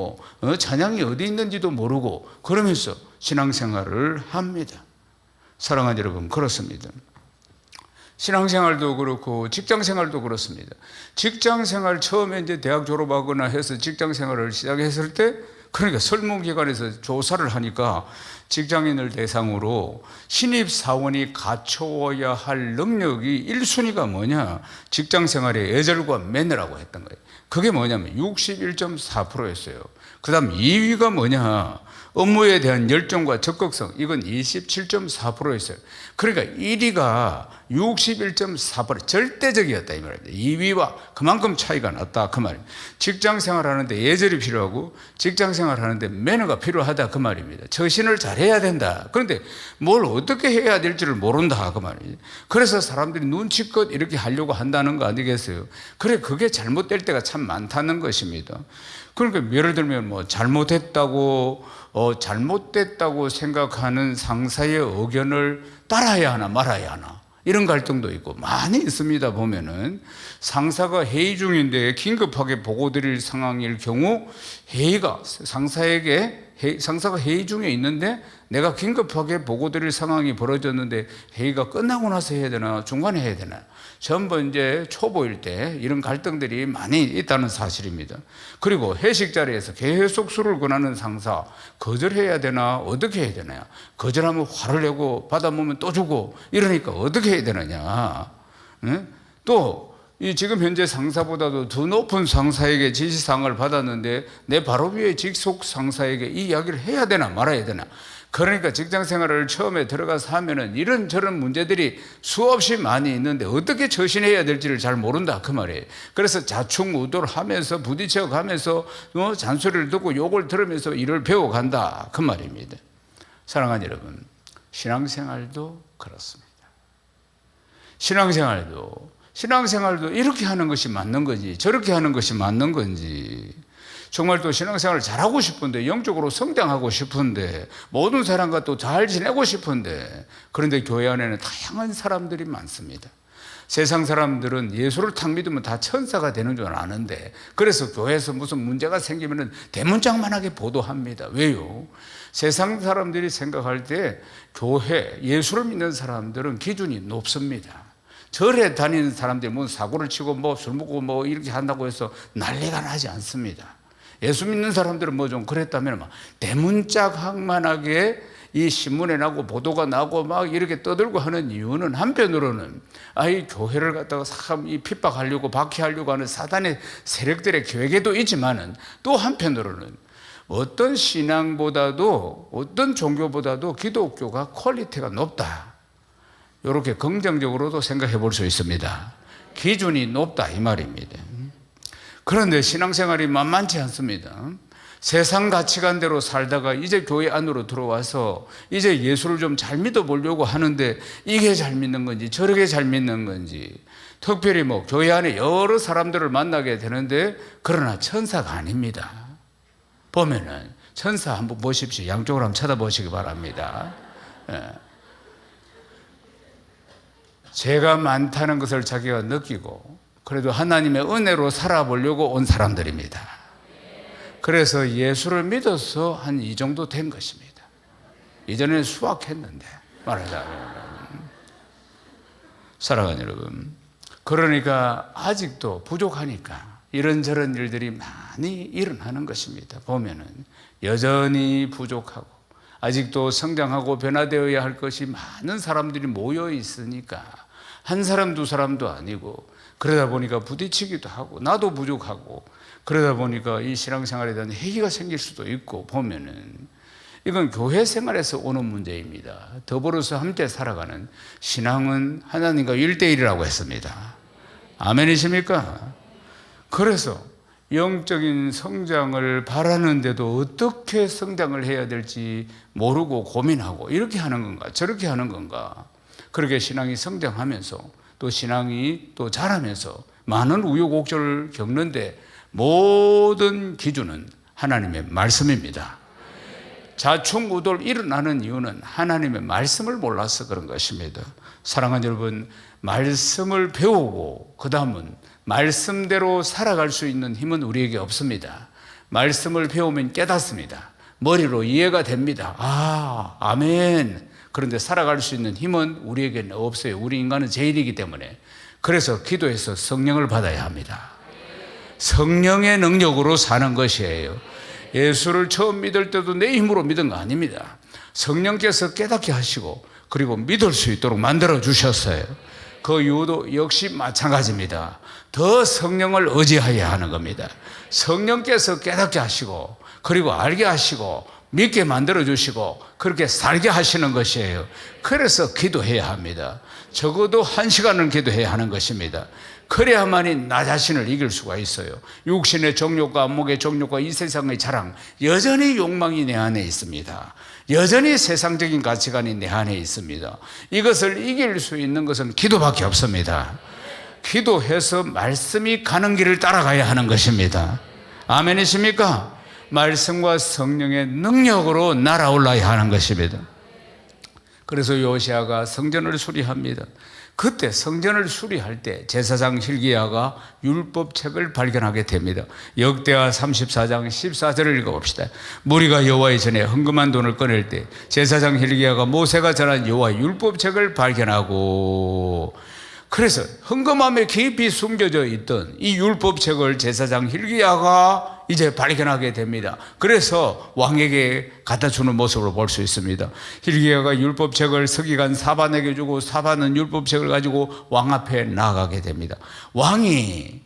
찬양이 어디 있는지도 모르고, 그러면서 신앙생활을 합니다. 사랑하는 여러분, 그렇습니다. 신앙생활도 그렇고 직장생활도 그렇습니다. 직장생활 처음에 이제 대학 졸업하거나 해서 직장생활을 시작했을 때, 그러니까 설문기관에서 조사를 하니까 직장인을 대상으로 신입사원이 갖춰야 할 능력이 1순위가 뭐냐? 직장생활의 애절과 매너라고 했던 거예요. 그게 뭐냐면 61.4%였어요. 그 다음 2위가 뭐냐? 업무에 대한 열정과 적극성, 이건 27.4%였어요. 그러니까 1위가 61.4%, 절대적이었다 이 말입니다. 2위와 그만큼 차이가 났다 그 말입니다. 직장생활 하는데 예절이 필요하고 직장생활 하는데 매너가 필요하다 그 말입니다. 처신을 잘해야 된다. 그런데 뭘 어떻게 해야 될지를 모른다 그 말이에요. 그래서 사람들이 눈치껏 이렇게 하려고 한다는 거 아니겠어요? 그래, 그게 잘못될 때가 참 많다는 것입니다. 그러니까 예를 들면 잘못됐다고 생각하는 상사의 의견을 따라야 하나 말아야 하나, 이런 갈등도 있고 많이 있습니다. 보면은 상사가 회의 중인데 긴급하게 보고 드릴 상황일 경우, 상사가 회의 중에 있는데 내가 긴급하게 보고 드릴 상황이 벌어졌는데 회의가 끝나고 나서 해야 되나 중간에 해야 되나, 전부 이제 초보일 때 이런 갈등들이 많이 있다는 사실입니다. 그리고 회식 자리에서 계속 술을 권하는 상사, 거절해야 되나 어떻게 해야 되나, 거절하면 화를 내고 받아보면 또 주고 이러니까 어떻게 해야 되느냐. 또 지금 현재 상사보다도 더 높은 상사에게 지시사항을 받았는데 내 바로 위에 직속 상사에게 이 이야기를 해야 되나 말아야 되나. 그러니까 직장생활을 처음에 들어가서 하면은 이런저런 문제들이 수없이 많이 있는데 어떻게 처신해야 될지를 잘 모른다 그 말이에요. 그래서 자충우돌 하면서 부딪혀 가면서 잔소리를 듣고 욕을 들으면서 일을 배워간다 그 말입니다. 사랑하는 여러분, 신앙생활도 그렇습니다. 신앙생활도 신앙생활도 이렇게 하는 것이 맞는 건지 저렇게 하는 것이 맞는 건지, 정말 또 신앙생활을 잘하고 싶은데, 영적으로 성장하고 싶은데, 모든 사람과 또 잘 지내고 싶은데, 그런데 교회 안에는 다양한 사람들이 많습니다. 세상 사람들은 예수를 탁 믿으면 다 천사가 되는 줄 아는데, 그래서 교회에서 무슨 문제가 생기면 대문짝만하게 보도합니다. 왜요? 세상 사람들이 생각할 때 교회, 예수를 믿는 사람들은 기준이 높습니다. 절에 다니는 사람들이 뭐 사고를 치고 뭐 술 먹고 뭐 이렇게 한다고 해서 난리가 나지 않습니다. 예수 믿는 사람들은 뭐 좀 그랬다면 막 대문짝만하게 이 신문에 나고 보도가 나고 막 이렇게 떠들고 하는 이유는, 한편으로는 이 교회를 갖다가 참 이 핍박하려고 박해하려고 하는 사단의 세력들의 계획에도 있지만은, 또 한편으로는 어떤 신앙보다도 어떤 종교보다도 기독교가 퀄리티가 높다, 이렇게 긍정적으로도 생각해 볼 수 있습니다. 기준이 높다 이 말입니다. 그런데 신앙생활이 만만치 않습니다. 세상 가치관대로 살다가 이제 교회 안으로 들어와서 이제 예수를 좀 잘 믿어보려고 하는데, 이게 잘 믿는 건지 저렇게 잘 믿는 건지, 특별히 뭐 교회 안에 여러 사람들을 만나게 되는데, 그러나 천사가 아닙니다. 보면은 천사 한번 보십시오. 양쪽으로 한번 쳐다보시기 바랍니다. 죄가 많다는 것을 자기가 느끼고, 그래도 하나님의 은혜로 살아보려고 온 사람들입니다. 그래서 예수를 믿어서 한 이 정도 된 것입니다. 이전에는 수학했는데 말하자면, 사랑하는 여러분, 그러니까 아직도 부족하니까 이런저런 일들이 많이 일어나는 것입니다. 보면은 여전히 부족하고 아직도 성장하고 변화되어야 할 것이 많은 사람들이 모여 있으니까, 한 사람 두 사람도 아니고, 그러다 보니까 부딪히기도 하고 나도 부족하고, 그러다 보니까 이 신앙생활에 대한 회의가 생길 수도 있고, 보면은 이건 교회 생활에서 오는 문제입니다. 더불어서 함께 살아가는 신앙은 하나님과 1대1이라고 했습니다. 아멘이십니까? 그래서 영적인 성장을 바라는데도 어떻게 성장을 해야 될지 모르고 고민하고, 이렇게 하는 건가 저렇게 하는 건가, 그렇게 신앙이 성장하면서 또 신앙이 또 자라면서 많은 우여곡절을 겪는데, 모든 기준은 하나님의 말씀입니다. 좌충우돌 일어나는 이유는 하나님의 말씀을 몰라서 그런 것입니다. 사랑하는 여러분, 말씀을 배우고 그 다음은 말씀대로 살아갈 수 있는 힘은 우리에게 없습니다. 말씀을 배우면 깨닫습니다. 머리로 이해가 됩니다. 아멘. 그런데 살아갈 수 있는 힘은 우리에게는 없어요. 우리 인간은 죄인이기 때문에. 그래서 기도해서 성령을 받아야 합니다. 성령의 능력으로 사는 것이에요. 예수를 처음 믿을 때도 내 힘으로 믿은 거 아닙니다. 성령께서 깨닫게 하시고 그리고 믿을 수 있도록 만들어 주셨어요. 그 이유도 역시 마찬가지입니다. 더 성령을 의지해야 하는 겁니다. 성령께서 깨닫게 하시고 그리고 알게 하시고 믿게 만들어 주시고 그렇게 살게 하시는 것이에요. 그래서 기도해야 합니다. 적어도 1시간은 기도해야 하는 것입니다. 그래야만이 나 자신을 이길 수가 있어요. 육신의 정욕과 안목의 정욕과 이 세상의 자랑, 여전히 욕망이 내 안에 있습니다. 여전히 세상적인 가치관이 내 안에 있습니다. 이것을 이길 수 있는 것은 기도밖에 없습니다. 기도해서 말씀이 가는 길을 따라가야 하는 것입니다. 아멘이십니까? 말씀과 성령의 능력으로 날아올라야 하는 것입니다. 그래서 요시아가 성전을 수리합니다. 그때 성전을 수리할 때 제사장 hil기야가 율법책을 발견하게 됩니다. 역대하 34장 14절을 읽어봅시다. 무리가 여호와의 전에 헌금한 돈을 꺼낼 때 제사장 hil기야가 모세가 전한 여호와의 율법책을 발견하고, 그래서 헌금함에 깊이 숨겨져 있던 이 율법책을 제사장 hil기야가 이제 발견하게 됩니다. 그래서 왕에게 갖다 주는 모습으로 볼 수 있습니다. hil기야가 율법책을 서기관 사반에게 주고 사반은 율법책을 가지고 왕 앞에 나아가게 됩니다. 왕이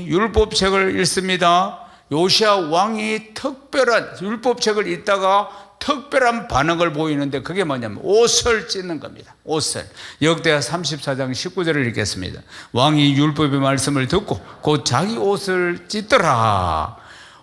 율법책을 읽습니다. 요시야 왕이 특별한 율법책을 읽다가 특별한 반응을 보이는데, 그게 뭐냐면 옷을 찢는 겁니다. 옷을. 역대하 34장 19절을 읽겠습니다. 왕이 율법의 말씀을 듣고 곧 자기 옷을 찢더라.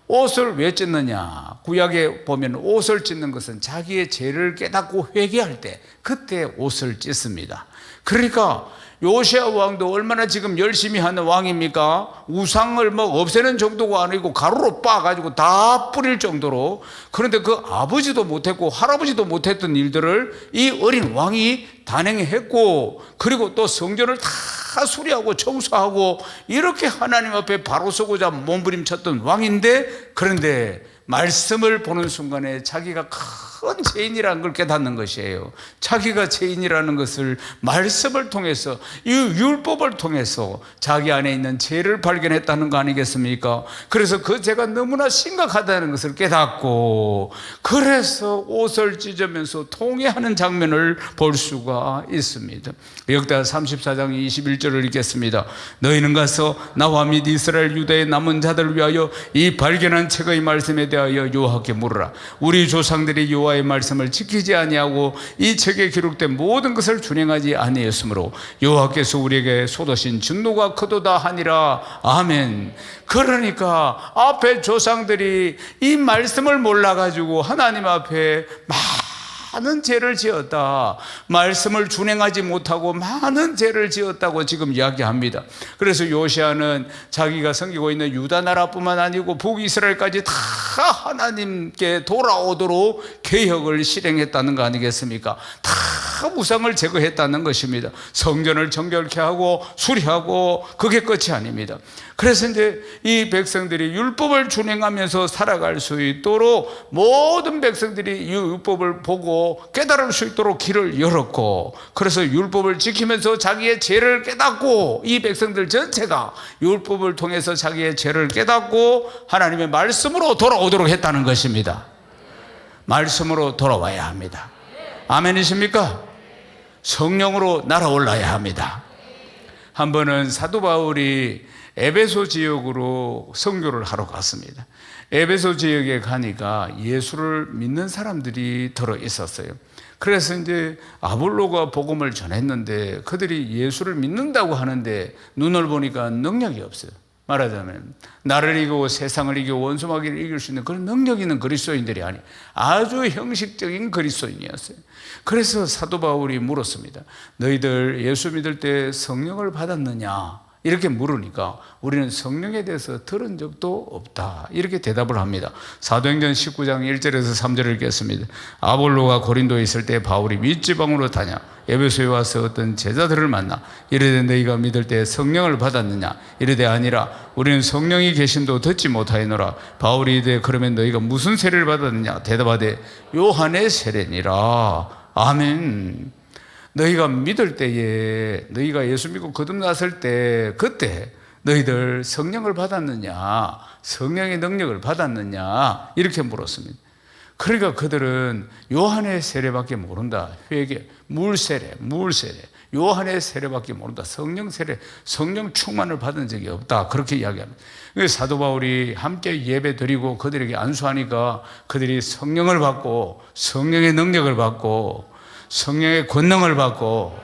옷을 왜 찢느냐? 구약에 보면 옷을 찢는 것은 자기의 죄를 깨닫고 회개할 때 그때 옷을 찢습니다. 그러니까 요시야 왕도 얼마나 지금 열심히 하는 왕입니까? 우상을 뭐 없애는 정도가 아니고 가루로 빻아가지고 다 뿌릴 정도로. 그런데 그 아버지도 못했고 할아버지도 못했던 일들을 이 어린 왕이 단행했고, 그리고 또 성전을 다 수리하고 청소하고 이렇게 하나님 앞에 바로 서고자 몸부림쳤던 왕인데, 그런데 말씀을 보는 순간에 자기가 큰 죄인이라는 걸 깨닫는 것이에요. 자기가 죄인이라는 것을 말씀을 통해서, 이 율법을 통해서 자기 안에 있는 죄를 발견했다는 거 아니겠습니까? 그래서 그 죄가 너무나 심각하다는 것을 깨닫고, 그래서 옷을 찢으면서 통회하는 장면을 볼 수가 있습니다. 역대하 34장 21절을 읽겠습니다. 너희는 가서 나와 및 이스라엘 유다의 남은 자들을 위하여 이 발견한 책의 말씀에 대하여 여호와께 물으라. 우리 조상들이 여호와의 말씀을 지키지 아니하고 이 책에 기록된 모든 것을 준행하지 아니하였으므로 여호와께서 우리에게 쏟으신 진노가 크도다 하니라. 아멘. 그러니까 앞에 조상들이 이 말씀을 몰라가지고 하나님 앞에 많은 죄를 지었다, 말씀을 준행하지 못하고 많은 죄를 지었다고 지금 이야기합니다. 그래서 요시아는 자기가 섬기고 있는 유다 나라뿐만 아니고 북이스라엘까지 다 하나님께 돌아오도록 개혁을 실행했다는 거 아니겠습니까? 다 우상을 제거했다는 것입니다. 성전을 정결케 하고 수리하고, 그게 끝이 아닙니다. 그래서 이제 이 백성들이 율법을 준행하면서 살아갈 수 있도록 모든 백성들이 이 율법을 보고 깨달을 수 있도록 길을 열었고, 그래서 율법을 지키면서 자기의 죄를 깨닫고, 이 백성들 전체가 율법을 통해서 자기의 죄를 깨닫고 하나님의 말씀으로 돌아오도록 했다는 것입니다. 말씀으로 돌아와야 합니다. 아멘이십니까? 성령으로 날아올라야 합니다. 한 번은 사도 바울이 에베소 지역으로 선교를 하러 갔습니다. 에베소 지역에 가니까 예수를 믿는 사람들이 들어 있었어요. 그래서 이제 아볼로가 복음을 전했는데 그들이 예수를 믿는다고 하는데 눈을 보니까 능력이 없어요. 말하자면 나를 이기고 세상을 이기고 원수마귀를 이길 수 있는 그런 능력 있는 그리스도인들이 아니, 아주 형식적인 그리스도인이었어요. 그래서 사도 바울이 물었습니다. 너희들 예수 믿을 때 성령을 받았느냐? 이렇게 물으니까 우리는 성령에 대해서 들은 적도 없다, 이렇게 대답을 합니다. 사도행전 19장 1절에서 3절을 읽겠습니다. 아볼로가 고린도에 있을 때 바울이 윗지방으로 다녀 에베소에 와서 어떤 제자들을 만나 이르되 너희가 믿을 때 성령을 받았느냐? 이르되 아니라 우리는 성령이 계심도 듣지 못하였노라. 바울이 이르되 그러면 너희가 무슨 세례를 받았느냐? 대답하되 요한의 세례니라. 아멘. 너희가 믿을 때에, 너희가 예수 믿고 거듭났을 때, 그때 너희들 성령을 받았느냐, 성령의 능력을 받았느냐, 이렇게 물었습니다. 그러니까 그들은 요한의 세례밖에 모른다. 회개, 물세례, 요한의 세례밖에 모른다. 성령 세례, 성령 충만을 받은 적이 없다, 그렇게 이야기합니다. 사도 바울이 함께 예배 드리고 그들에게 안수하니까 그들이 성령을 받고 성령의 능력을 받고 성령의 권능을 받고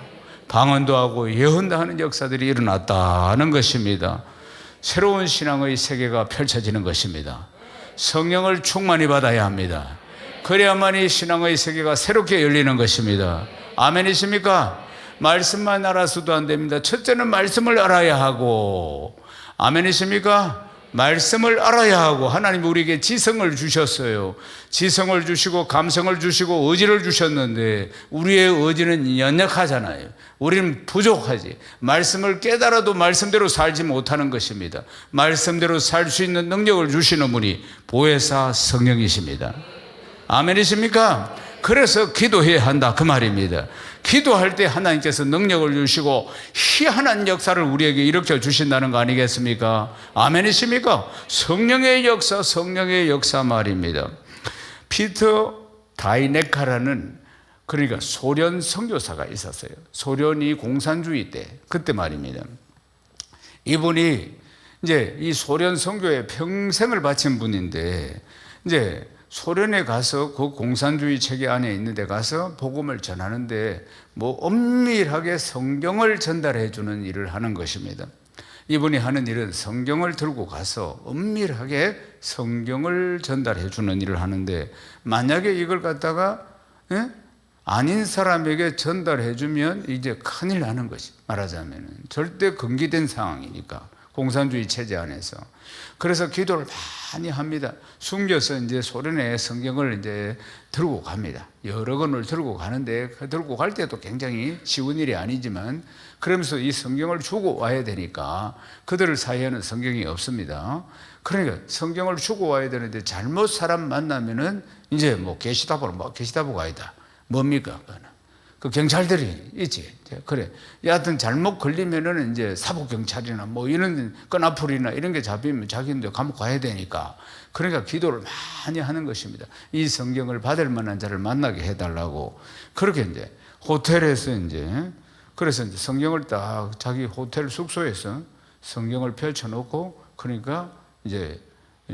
방언도 하고 예언도 하는 역사들이 일어났다는 것입니다. 새로운 신앙의 세계가 펼쳐지는 것입니다. 성령을 충만히 받아야 합니다. 그래야만이 신앙의 세계가 새롭게 열리는 것입니다. 아멘이십니까? 말씀만 알아서도 안 됩니다. 첫째는 말씀을 알아야 하고, 아멘이십니까? 말씀을 알아야 하고, 하나님 우리에게 지성을 주셨어요. 지성을 주시고 감성을 주시고 의지를 주셨는데 우리의 의지는 연약하잖아요. 우리는 부족하지. 말씀을 깨달아도 말씀대로 살지 못하는 것입니다. 말씀대로 살 수 있는 능력을 주시는 분이 보혜사 성령이십니다. 아멘이십니까? 그래서 기도해야 한다, 그 말입니다. 기도할 때 하나님께서 능력을 주시고 희한한 역사를 우리에게 일으켜 주신다는 거 아니겠습니까? 아멘이십니까? 성령의 역사 말입니다. 피터 다이네카라는, 그러니까 소련 선교사가 있었어요. 소련이 공산주의 때, 그때 말입니다. 이분이 이제 이 소련 선교에 평생을 바친 분인데, 이제 소련에 가서 그 공산주의 체계 안에 있는 데 가서 복음을 전하는데 뭐 엄밀하게 성경을 전달해 주는 일을 하는 것입니다. 이분이 하는 일은 성경을 들고 가서 엄밀하게 성경을 전달해 주는 일을 하는데, 만약에 이걸 갖다가 아닌 사람에게 전달해주면 이제 큰일 나는 것이, 말하자면 절대 금기된 상황이니까, 공산주의 체제 안에서. 그래서 기도를 많이 합니다. 숨겨서 이제 소련에 성경을 이제 들고 갑니다. 여러 권을 들고 가는데, 그 들고 갈 때도 굉장히 쉬운 일이 아니지만, 그러면서 이 성경을 주고 와야 되니까 그들 사이에는 성경이 없습니다. 그러니까 성경을 주고 와야 되는데 잘못 사람 만나면은 이제 뭐 게시다보로 아니다. 뭡니까? 그 경찰들이 있지. 그래. 여하튼 잘못 걸리면은 이제 사법경찰이나 뭐 이런 끈앞풀이나 이런 게 잡히면 자기는 감옥 가야 되니까. 그러니까 기도를 많이 하는 것입니다. 이 성경을 받을 만한 자를 만나게 해달라고. 그렇게 이제 호텔에서 이제, 그래서 이제 성경을 딱 자기 호텔 숙소에서 성경을 펼쳐놓고, 그러니까 이제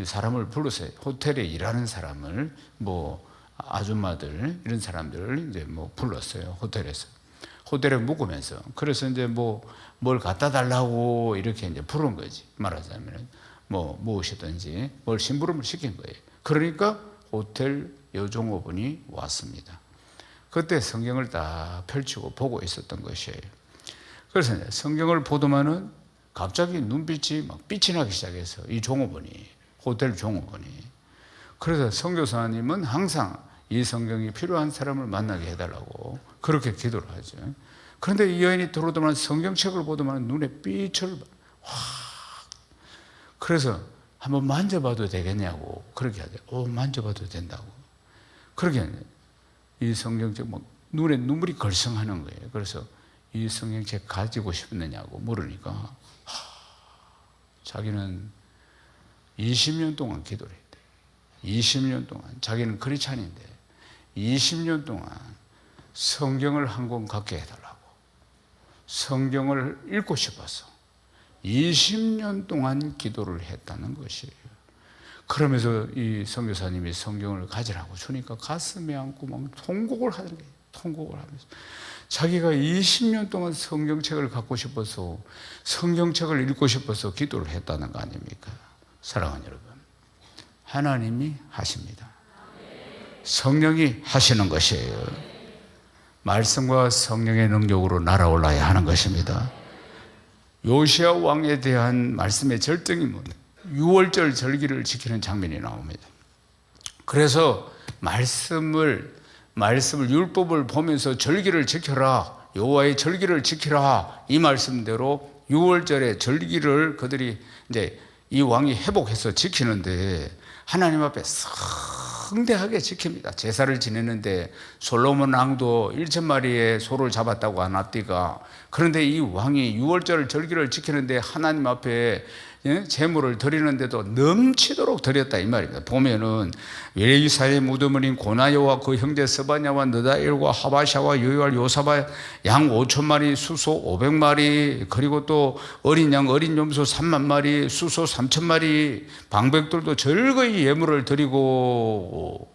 사람을 불러서 호텔에 일하는 사람을, 뭐 아줌마들 이런 사람들을 이제 뭐 불렀어요. 호텔에 묵으면서. 그래서 이제 뭐 뭘 갖다 달라고 이렇게 이제 부른 거지. 말하자면 뭐 무엇이든지 뭘 심부름을 시킨 거예요. 그러니까 호텔 여종업원이 왔습니다. 그때 성경을 딱 펼치고 보고 있었던 것이에요. 그래서 성경을 보더만은 갑자기 눈빛이 막 빛이 나기 시작해서, 이 종업원이, 호텔 종업원이. 그래서 선교사님은 항상 이 성경이 필요한 사람을 만나게 해달라고 그렇게 기도를 하죠. 그런데 이 여인이 들어오더만 성경책을 보더만 눈에 빛을 확. 그래서 한번 만져봐도 되겠냐고 그렇게 하죠. 만져봐도 된다고. 그렇게 이 성경책 막 눈에 눈물이 걸성하는 거예요. 그래서 이 성경책 가지고 싶느냐고 물으니까 자기는 20년 동안 기도를 했대. 20년 동안. 자기는 크리스찬인데 20년 동안 성경을 한 권 갖게 해달라고, 성경을 읽고 싶어서 20년 동안 기도를 했다는 것이에요. 그러면서 이 선교사님이 성경을 가지라고 주니까 가슴에 안고 막 통곡을 하는 거예요. 통곡을 하면서 자기가 20년 동안 성경책을 갖고 싶어서, 성경책을 읽고 싶어서 기도를 했다는 거 아닙니까? 사랑하는 여러분, 하나님이 하십니다. 성령이 하시는 것이에요. 말씀과 성령의 능력으로 날아올라야 하는 것입니다. 요시야 왕에 대한 말씀의 절정이 뭐냐? 6월절 절기를 지키는 장면이 나옵니다. 그래서 말씀을 율법을 보면서 절기를 지켜라, 여호와의 절기를 지키라, 이 말씀대로 6월절의 절기를 그들이 이제 이 왕이 회복해서 지키는데 하나님 앞에 성대하게 지킵니다. 제사를 지내는데 솔로몬 왕도 1,000마리의 소를 잡았다고 하나띠가. 그런데 이 왕이 6월절 절기를 지키는데 하나님 앞에 제물을 드리는데도 넘치도록 드렸다 이 말입니다. 보면은 예리사의 무덤을인 고나요와 그 형제 스바냐와 느다일과 하바샤와 요요알 요사바 양 5,000마리, 수소 500마리, 그리고 또 어린 양 어린 염소 30,000마리, 수소 3,000마리, 방백들도 절거이 예물을 드리고.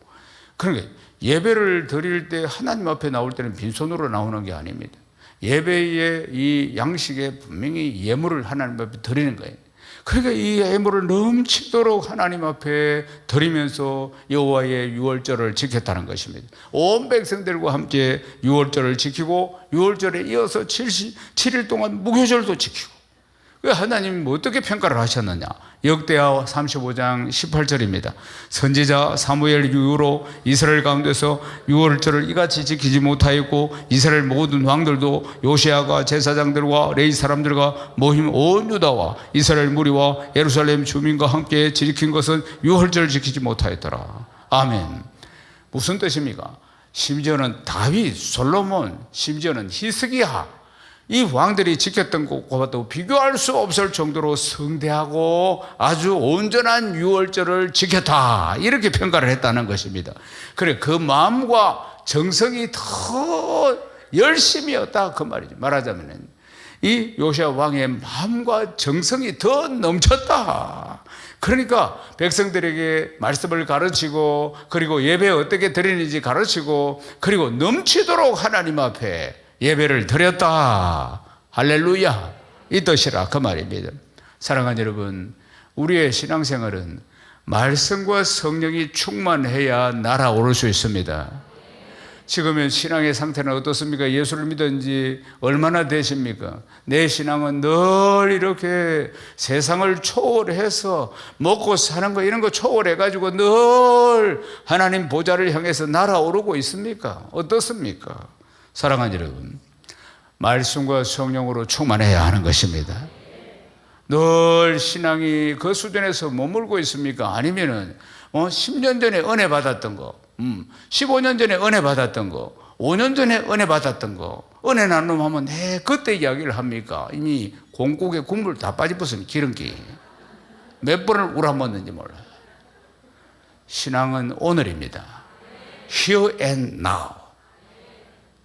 그러니까 예배를 드릴 때 하나님 앞에 나올 때는 빈손으로 나오는 게 아닙니다. 예배의 이 양식에 분명히 예물을 하나님 앞에 드리는 거예요. 그러니까 이 예물을 넘치도록 하나님 앞에 드리면서 여호와의 유월절을 지켰다는 것입니다. 온 백성들과 함께 유월절을 지키고 6월절에 이어서 7일 동안 무교절도 지키고. 하나님이 어떻게 평가를 하셨느냐? 역대하 35장 18절입니다. 선지자 사무엘 이후로 이스라엘 가운데서 6월절을 이같이 지키지 못하였고 이스라엘 모든 왕들도 요시아가 제사장들과 레위 사람들과 모임 온 유다와 이스라엘 무리와 예루살렘 주민과 함께 지킨 것은 6월절을 지키지 못하였더라. 아멘. 무슨 뜻입니까? 심지어는 다윗, 솔로몬, 심지어는 히스기야, 이 왕들이 지켰던 것과도 비교할 수 없을 정도로 성대하고 아주 온전한 유월절을 지켰다, 이렇게 평가를 했다는 것입니다. 그래, 그 마음과 정성이 더 열심이었다 그 말이죠. 말하자면 이 요시야 왕의 마음과 정성이 더 넘쳤다. 그러니까 백성들에게 말씀을 가르치고, 그리고 예배 어떻게 드리는지 가르치고, 그리고 넘치도록 하나님 앞에 예배를 드렸다. 할렐루야, 이 뜻이라 그 말입니다. 사랑하는 여러분, 우리의 신앙생활은 말씀과 성령이 충만해야 날아오를 수 있습니다. 지금의 신앙의 상태는 어떻습니까? 예수를 믿은 지 얼마나 되십니까? 내 신앙은 늘 이렇게 세상을 초월해서 먹고 사는 거 이런 거 초월해가지고 늘 하나님 보좌를 향해서 날아오르고 있습니까? 어떻습니까? 사랑하는 여러분, 말씀과 성령으로 충만해야 하는 것입니다. 늘 신앙이 그 수준에서 머물고 있습니까? 아니면은 10년 전에 은혜 받았던 거, 15년 전에 은혜 받았던 거, 5년 전에 은혜 받았던 거, 은혜 나눔하면 그때 이야기를 합니까? 이미 공국에 국물 다 빠져버렸으니 기름기 몇 번을 우라먹는지 몰라요. 신앙은 오늘입니다. Here and now.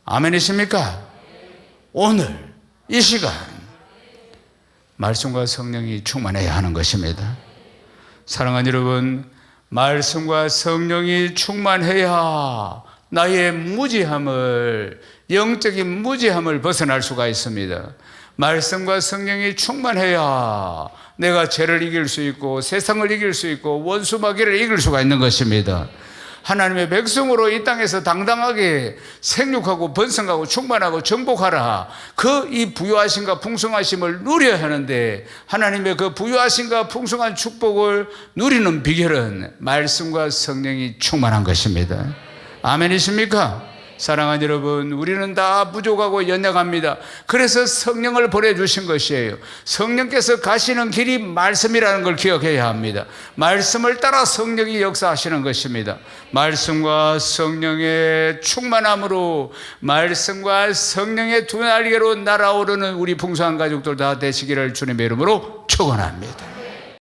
아멘이십니까? 오늘 이 시간 말씀과 성령이 충만해야 하는 것입니다. 사랑하는 여러분, 말씀과 성령이 충만해야 나의 무지함을, 영적인 무지함을 벗어날 수가 있습니다. 말씀과 성령이 충만해야 내가 죄를 이길 수 있고 세상을 이길 수 있고 원수 마귀를 이길 수가 있는 것입니다. 하나님의 백성으로 이 땅에서 당당하게 생육하고 번성하고 충만하고 정복하라. 이 부유하심과 풍성하심을 누려야 하는데, 하나님의 그 부유하심과 풍성한 축복을 누리는 비결은 말씀과 성령이 충만한 것입니다. 아멘이십니까? 사랑하는 여러분, 우리는 다 부족하고 연약합니다. 그래서 성령을 보내주신 것이에요. 성령께서 가시는 길이 말씀이라는 걸 기억해야 합니다. 말씀을 따라 성령이 역사하시는 것입니다. 말씀과 성령의 충만함으로 말씀과 성령의 두 날개로 날아오르는 우리 풍성한 가족들 다 되시기를 주님의 이름으로 축원합니다.